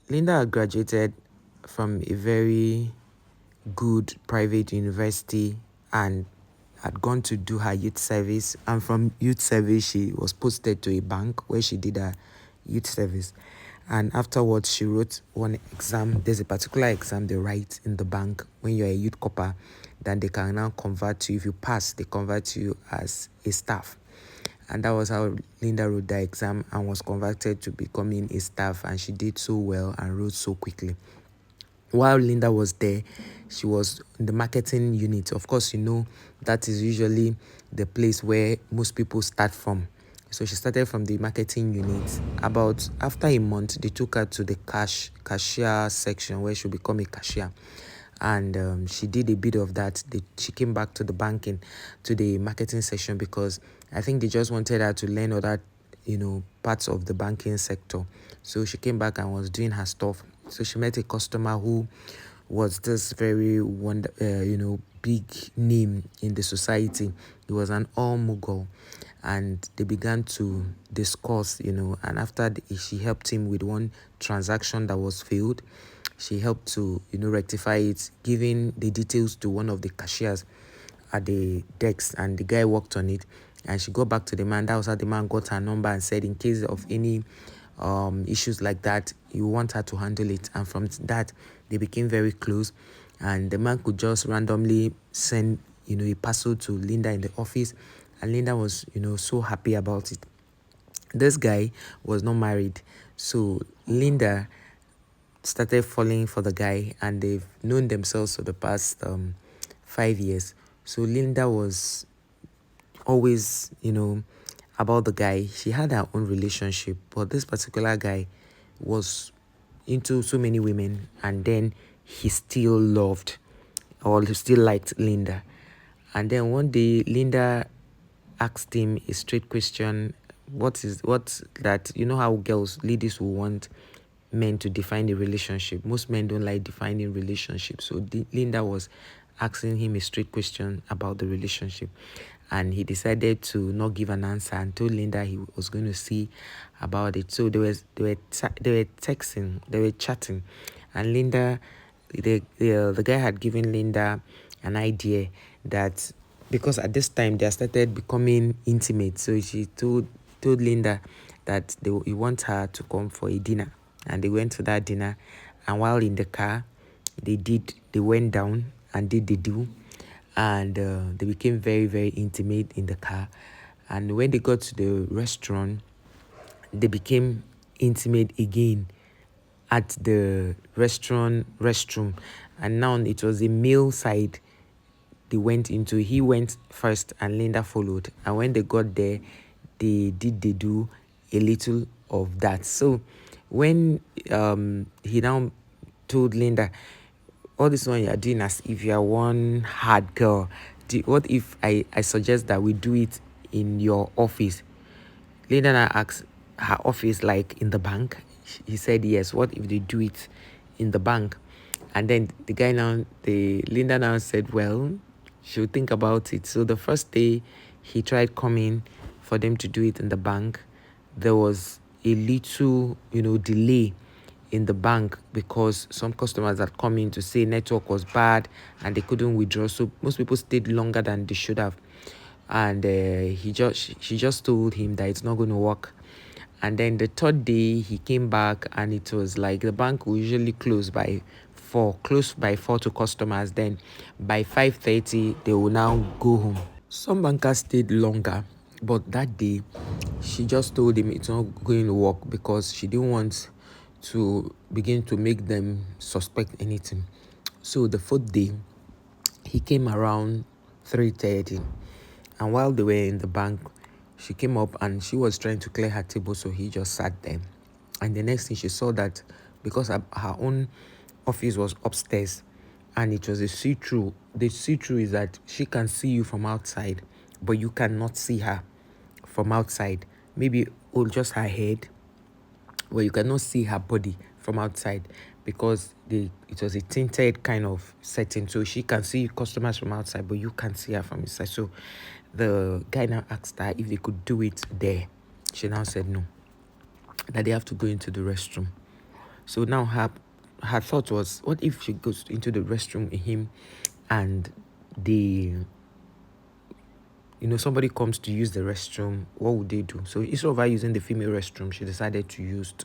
Linda graduated from a very good private university and had gone to do her youth service, and from youth service she was posted to a bank where she did her youth service, and afterwards she wrote one exam. There's a particular exam they write in the bank when you're a youth corper that they can now convert to. If you pass, they convert you as a staff, and that was how Linda wrote the exam and was converted to becoming a staff, and she did so well and wrote so quickly. While Linda was there, she was in the marketing unit. Of course, that is usually the place where most people start from. So she started from the marketing unit. About after a month, they took her to the cashier section where she'll become a cashier. And she did a bit of that. She came back to the marketing section, because I think they just wanted her to learn other parts of the banking sector. So she came back and was doing her stuff. So she met a customer who was this very big name in the society. He was an all-mogul, and they began to discuss, and after she helped him with one transaction that was failed. She helped to rectify it, giving the details to one of the cashiers at the desk, and the guy worked on it. And she got back to the man. That was how the man got her number and said, in case of any issues like that, you want her to handle it. And from that, they became very close. And the man could just randomly send a parcel to Linda in the office, and Linda was so happy about it. This guy was not married, so Linda started falling for the guy, and they've known themselves for the past 5 years. So Linda was always about the guy. She had her own relationship, but this particular guy was into so many women, and then he still loved, or he still liked Linda. And then one day Linda asked him a straight question. What that, how ladies will want men to define a relationship. Most men don't like defining relationships. So Linda was asking him a straight question about the relationship, and he decided to not give an answer and told Linda he was going to see about it. So they were texting, they were chatting, and Linda, the guy had given Linda an idea that, because at this time they started becoming intimate, so she told Linda that he wants her to come for a dinner, and they went to that dinner. And while in the car, they went down and did the do, and they became very, very intimate in the car. And when they got to the restaurant, they became intimate again at the restroom. And now it was a male side they went into. He went first and Linda followed, and when they got there, they do a little of that. So when he now told Linda, all this one you're doing as if you're one hard girl, what if I suggest that we do it in your office? Linda now asked, her office like in the bank? He said yes. What if they do it in the bank? And then Linda now said, well, she'll think about it. So the first day he tried coming for them to do it in the bank, there was a little, delay in the bank, because some customers had come in to say network was bad and they couldn't withdraw. So most people stayed longer than they should have. And she just told him that it's not going to work. And then the third day he came back, and it was like the bank will usually close by 4 to customers. Then by 5:30 they will now go home. Some bankers stayed longer, but that day she just told him it's not going to work, because she didn't want to begin to make them suspect anything. So the fourth day he came around 3:30, and while they were in the bank, she came up and she was trying to clear her table, so he just sat there. And the next thing she saw that, because her own office was upstairs and it was a see-through. The see-through is that she can see you from outside, but you cannot see her from outside. Maybe just her head, where you cannot see her body from outside, because it was a tinted kind of setting, so she can see customers from outside, but you can't see her from inside. So the guy now asked her if they could do it there. She now said no, that they have to go into the restroom. So now her thought was, what if she goes into the restroom with him and the somebody comes to use the restroom, what would they do? So instead of her using the female restroom, she decided to use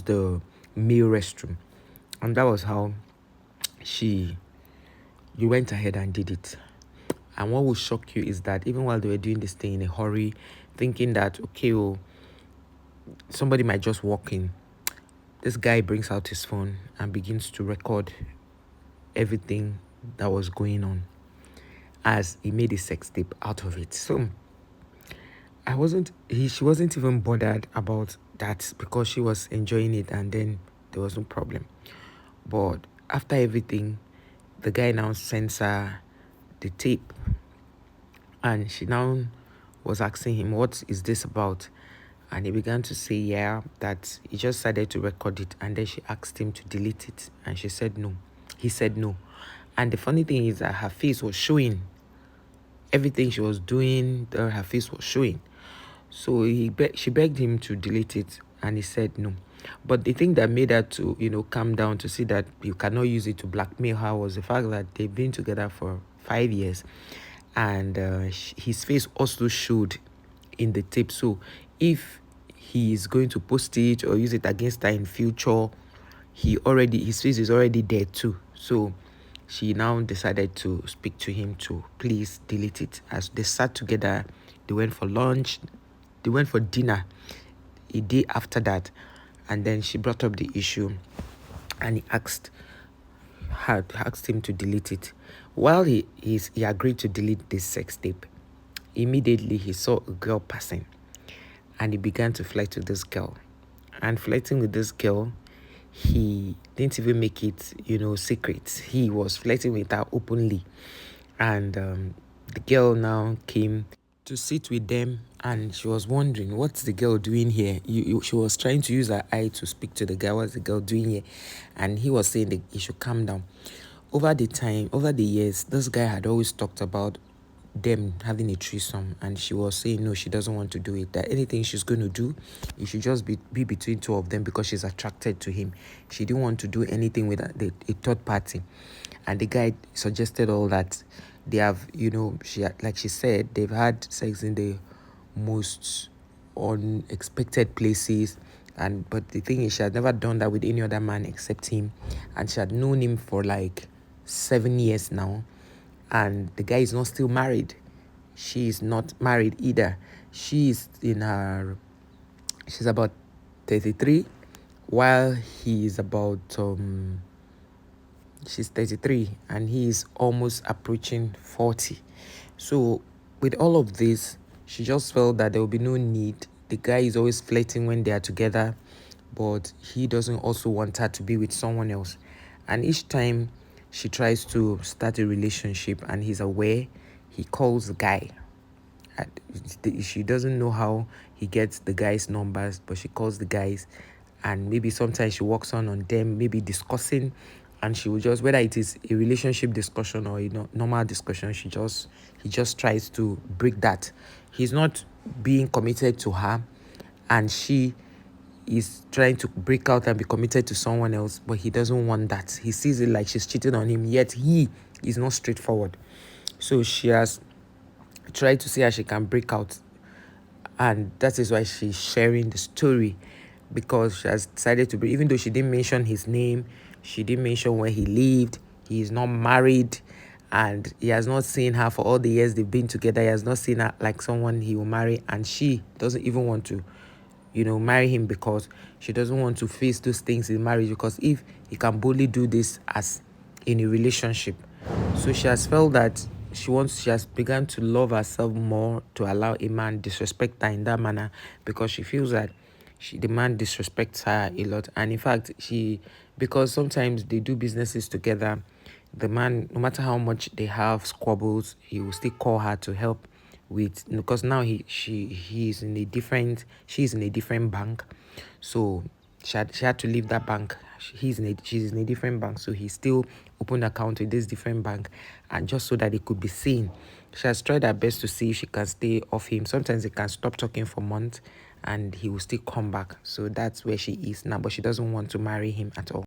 the male restroom. And that was how you went ahead and did it. And what will shock you is that even while they were doing this thing in a hurry, thinking that, okay, somebody might just walk in, this guy brings out his phone and begins to record everything that was going on as he made a sex tape out of it. So she wasn't even bothered about that because she was enjoying it, and then there was no problem. But after everything, the guy now sends her the tape, and she now was asking him, what is this about? And he began to say, yeah, that he just started to record it. And then she asked him to delete it. And she said no. He said no. And the funny thing is that her face was showing. Everything she was doing, her face was showing. So she begged him to delete it. And he said no. But the thing that made her to, calm down to see that you cannot use it to blackmail her was the fact that they've been together for 5 years. And his face also showed in the tape. So if he is going to post it or use it against her in future, his face is already there too. So she now decided to speak to him to please delete it. As they sat together, they went for lunch, they went for dinner a day after that, and then she brought up the issue, and he asked him to delete it. While he agreed to delete this sex tape, immediately he saw a girl passing, and he began to flirt with this girl. And flirting with this girl, he didn't even make it, secret. He was flirting with her openly. And the girl now came to sit with them, and she was wondering, what's the girl doing here? She was trying to use her eye to speak to the guy, what's the girl doing here? And he was saying that he should calm down. Over the years, this guy had always talked about them having a threesome, and she was saying no, she doesn't want to do it, that anything she's going to do, it should just be between two of them because she's attracted to him. She didn't want to do anything with a third party. And the guy suggested all that. They have, like she said, they've had sex in the most unexpected places. But the thing is, she had never done that with any other man except him, and she had known him for like 7 years now. And the guy is not still married. She is not married either. She's about 33, while he is about she's 33 and he is almost approaching 40. So with all of this, she just felt that there will be no need. The guy is always flirting when they are together, but he doesn't also want her to be with someone else. And each time she tries to start a relationship and he's aware, he calls the guy. She doesn't know how he gets the guys' numbers, but she calls the guys, and maybe sometimes she works on them, maybe discussing, and she will just, whether it is a relationship discussion or normal discussion, he just tries to break that. He's not being committed to her, and she is trying to break out and be committed to someone else, but he doesn't want that. He sees it like she's cheating on him, yet he is not straightforward. So she has tried to see how she can break out, and that is why she's sharing the story, because she has decided to be, even though she didn't mention his name, she didn't mention where he lived, he is not married, and he has not seen her for all the years they've been together. He has not seen her like someone he will marry, and she doesn't even want to marry him because she doesn't want to face those things in marriage, because if he can boldly do this as in a relationship. So she has felt that she has begun to love herself more to allow a man disrespect her in that manner, because she feels that the man disrespects her a lot. And in fact, because sometimes they do businesses together, the man, no matter how much they have squabbles, he will still call her to help with, because now she's in a different bank. So she had to leave that bank. She's in a different bank, so he still opened account with this different bank, and just so that it could be seen. She has tried her best to see if she can stay off him. Sometimes they can stop talking for months, and he will still come back. So that's where she is now, but she doesn't want to marry him at all.